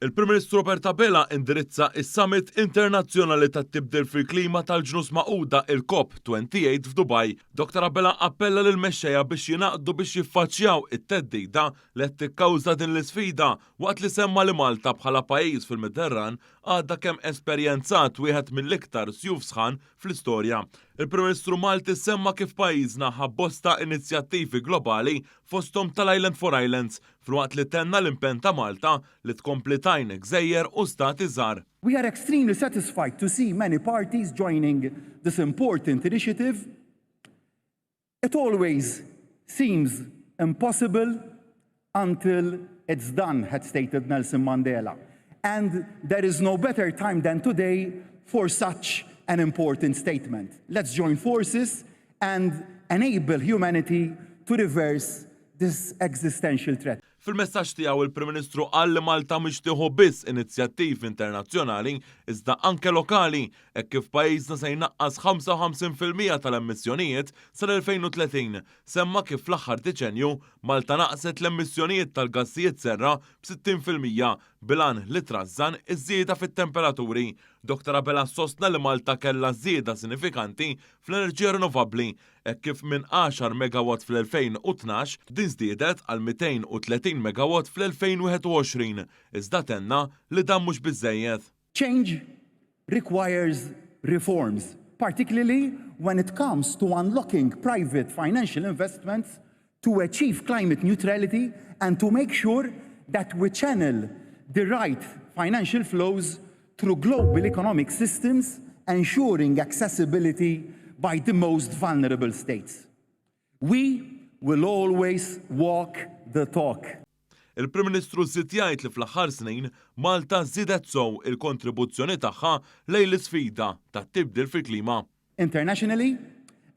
Il-Prim Ministru Robert Abela indirizza is-Summit Internazzjonali tat-tibdil fil-klima tal-Ġnus Magħquda il-COP28 f'Dubaj. Dr. Abela appella lill-mexxejja biex jingħaqdu biex jiffaċċjaw it-theddida li qed tikkawża din l-isfida waqt li semma li Malta bħala pajjiż fil-Mediterran għadha kemm esperjenzat wieħed mill-iktar sjuf sħan fl-istorja. Il-Prim Ministru Malti semma kif pajjiżna ħabbosta inizjattivi globali fosthom tal-Island for Islands filwaqt li tenna l-impenn ta' Malta li tkompli tajn gżejjer u stati żgħar. We are extremely satisfied to see many parties joining this important initiative. It always seems impossible until it's done, had stated Nelson Mandela. And there is no better time than today for such an important statement. Let's join forces and enable humanity to reverse this existential threat. Fil-messaġġ tiegħu il-Prim Ministru qal li Malta mhix tieħu biss inizjattivi internazzjonali iżda anke lokali hekk kif pajjiżna se jnaqqas 55% tal-emissjonijiet sal-2030. Semma kif fl-aħħar deċenju Malta naqset l-emissjonijiet tal-gassijiet serra b'60% bilan li trażżan iż-żieda fit-temperaturi. Dr. Abela sostna li Malta kellha żieda sinifikanti fl-enerġija rinnovabbli hekk kif minn 10 megawatt fl-2012 din żdiedet għal 230 megawatt fl-2021. Iżda tenna li dan mhux biżżejjed. Change requires reforms, particularly when it comes to unlocking private financial investments to achieve climate neutrality and to make sure that we channel the right financial flows through global economic systems, ensuring accessibility by the most vulnerable states. We will always walk the talk. Il-Prim Ministru żied jgħid li fl-aħħar snin Malta żiedet sew il-kontribuzzjoni tagħha lejn l-isfida tat-tibdil fil-klima. Internationally,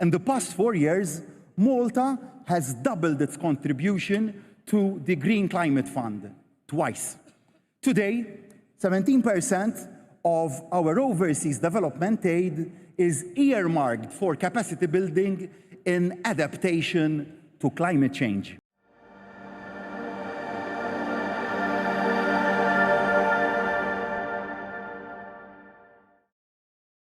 in the past 4 years, Malta has doubled its contribution to the Green Climate Fund twice. Today, 17% of our overseas development aid is earmarked for capacity building in adaptation to climate change.